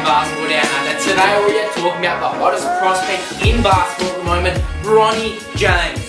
basketball down under. Today we are talking about the hottest prospect in basketball at the moment, Bronny James.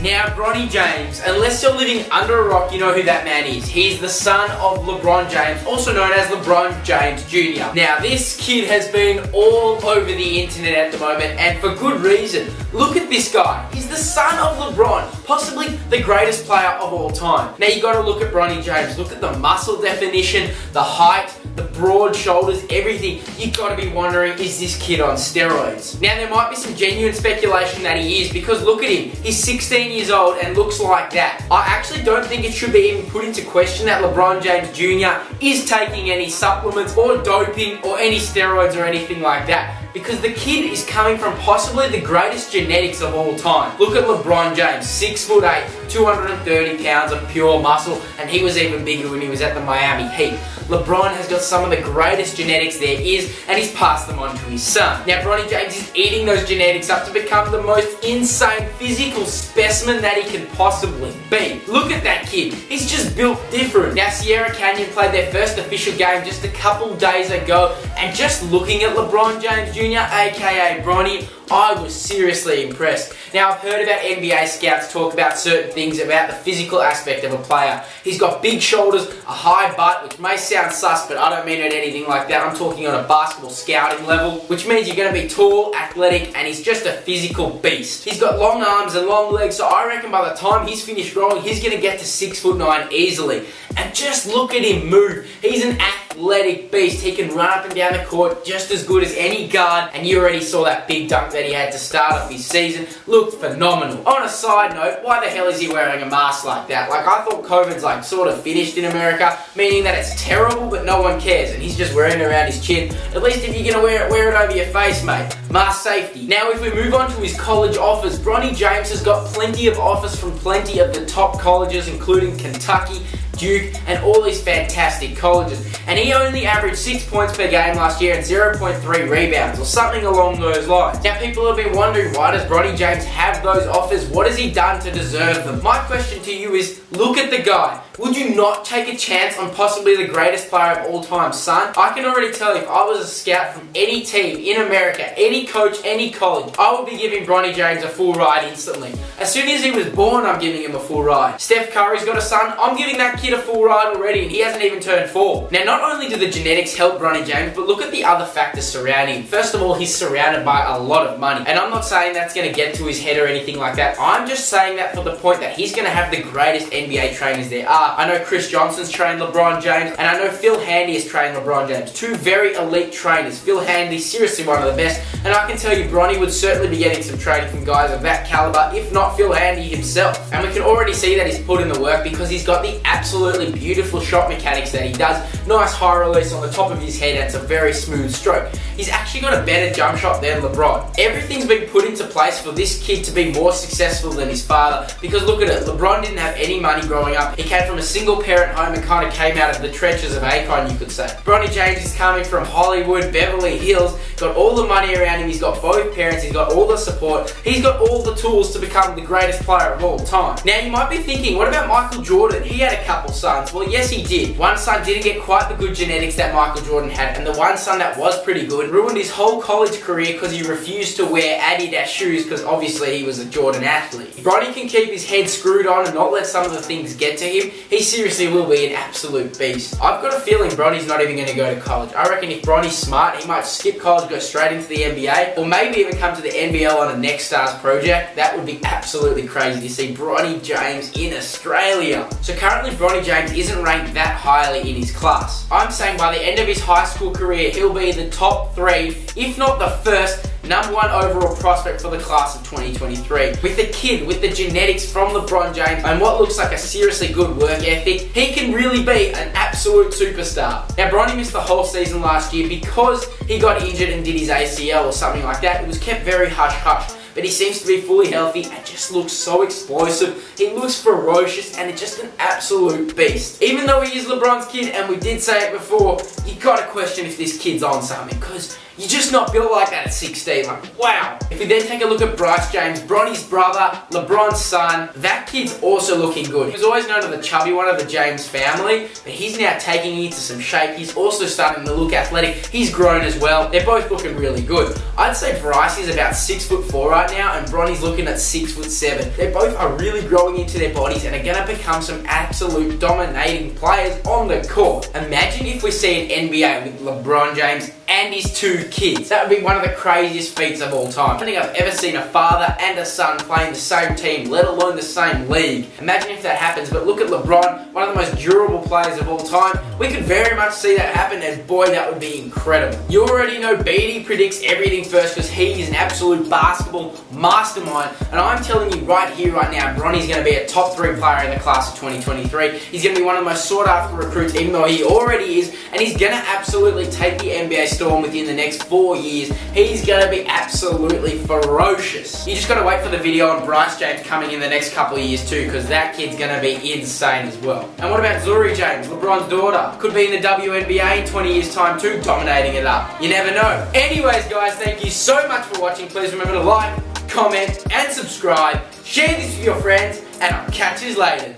Now, Bronny James, unless you're living under a rock, you know who that man is. He's the son of Lebron James, also known as Lebron James Jr. Now, this kid has been all over the internet at the moment, and for good reason. Look at this guy. He's the son of LeBron, possibly the greatest player of all time. Now, you got to look at Bronny James. Look at the muscle definition, the height, the broad shoulders, everything. You got to be wondering, is this kid on steroids? Now, there might be some genuine speculation that he is, because look at him. He's 16 years old and looks like that. I actually don't think it should be even put into question that LeBron James Jr. is taking any supplements or doping or any steroids or anything like that, because the kid is coming from possibly the greatest genetics of all time. Look at LeBron James, 6'8", 230 pounds of pure muscle, and he was even bigger when he was at the Miami Heat. LeBron has got some of the greatest genetics there is, and he's passed them on to his son. Now, Bronny James is eating those genetics up to become the most insane physical specimen that he can possibly be. Look at that kid. He's just built different. Now, Sierra Canyon played their first official game just a couple days ago, and just looking at LeBron James Jr., aka Bronny, I was seriously impressed. Now, I've heard about NBA scouts talk about certain things about the physical aspect of a player. He's got big shoulders, a high butt, which may sound sus, but I don't mean it anything like that. I'm talking on a basketball scouting level, which means you're going to be tall, athletic, and he's just a physical beast. He's got long arms and long legs, so I reckon by the time he's finished growing, he's going to get to 6'9" easily. And just look at him move. He's an athletic beast. He can run up and down the court just as good as any guard, and you already saw that big dunk that he had to start off his season. Looked phenomenal. On a side note, why the hell is he wearing a mask like that? Like, I thought COVID's like sort of finished in America, meaning that it's terrible but no one cares, and he's just wearing it around his chin. At least if you're gonna wear it over your face, mate. Mask safety. Now, if we move on to his college offers, Bronny James has got plenty of offers from plenty of the top colleges, including Kentucky, Duke, and all these fantastic colleges. And he only averaged 6 points per game last year and 0.3 rebounds, or something along those lines. Now, people have been wondering, why does Bronny James have those offers? What has he done to deserve them? My question to you is, look at the guy. Would you not take a chance on possibly the greatest player of all time, son? I can already tell you, if I was a scout from any team in America, any coach, any college, I would be giving Bronny James a full ride instantly. As soon as he was born, I'm giving him a full ride. Steph Curry's got a son, I'm giving that kid a full ride already, and he hasn't even turned 4. Now, not only do the genetics help Bronny James, but look at the other factors surrounding him. First of all, he's surrounded by a lot of money, and I'm not saying that's going to get to his head or anything like that. I'm just saying that for the point that he's going to have the greatest NBA trainers there are. I know Chris Johnson's trained LeBron James, and I know Phil Handy has trained LeBron James. Two very elite trainers. Phil Handy, seriously one of the best, and I can tell you Bronny would certainly be getting some training from guys of that caliber, if not Phil Handy himself. And we can already see that he's put in the work, because he's got the absolutely beautiful shot mechanics that he does. Nice high release on the top of his head, and it's a very smooth stroke. He's actually got a better jump shot than LeBron. Everything's been put into place for this kid to be more successful than his father, because look at it, LeBron didn't have any money growing up. He came from a single parent home and kind of came out of the trenches of Akon, you could say. Bronny James is coming from Hollywood, Beverly Hills, got all the money around him, he's got both parents, he's got all the support, he's got all the tools to become the greatest player of all time. Now, you might be thinking, what about Michael Jordan? He had a couple sons. Well, yes, he did. One son didn't get quite the good genetics that Michael Jordan had, and the one son that was pretty good ruined his whole college career because he refused to wear Adidas shoes, because obviously he was a Jordan athlete. If Bronny can keep his head screwed on and not let some of the things get to him, he seriously will be an absolute beast. I've got a feeling Bronny's not even going to go to college. I reckon if Bronny's smart, he might skip college, go straight into the NBA, or maybe even come to the NBL on a Next Stars project. That would be absolutely crazy to see Bronny James in Australia. So currently Bronny James isn't ranked that highly in his class. I'm saying by the end of his high school career, he'll be the top 3, if not the first, #1 overall prospect for the class of 2023. With a kid with the genetics from LeBron James and what looks like a seriously good work ethic, he can really be an absolute superstar. Now, Bronny missed the whole season last year because he got injured and did his ACL or something like that. It was kept very hush-hush. But he seems to be fully healthy and just looks so explosive. He looks ferocious and it's just an absolute beast. Even though he is LeBron's kid, and we did say it before, you gotta question if this kid's on something, because You're just not built like that at 16. Like, wow. If we then take a look at Bryce James, Bronny's brother, LeBron's son, that kid's also looking good. He was always known as the chubby one of the James family, but he's now taking into some shape. He's also starting to look athletic. He's grown as well. They're both looking really good. I'd say Bryce is about 6'4" right now, and Bronny's looking at 6'7". They both are really growing into their bodies and are going to become some absolute dominating players on the court. Imagine if we see an NBA with LeBron James and his two kids. That would be one of the craziest feats of all time. I don't think I've ever seen a father and a son playing the same team, let alone the same league. Imagine if that happens, but look at LeBron, one of the most durable players of all time. We could very much see that happen, and boy, that would be incredible. You already know Beatty predicts everything first because he is an absolute basketball mastermind, and I'm telling you right here, right now, Bronny's going to be a top 3 player in the class of 2023. He's going to be one of the most sought after recruits, even though he already is, and he's going to absolutely take the NBA storm within the next 4 years. He's going to be absolutely ferocious. You just got to wait for the video on Bryce James coming in the next couple of years too, because that kid's going to be insane as well. And what about Bronny James, LeBron's daughter? Could be in the WNBA in 20 years time too, dominating it up. You never know. Anyways guys, thank you so much for watching. Please remember to like, comment and subscribe. Share this with your friends, and I'll catch you later.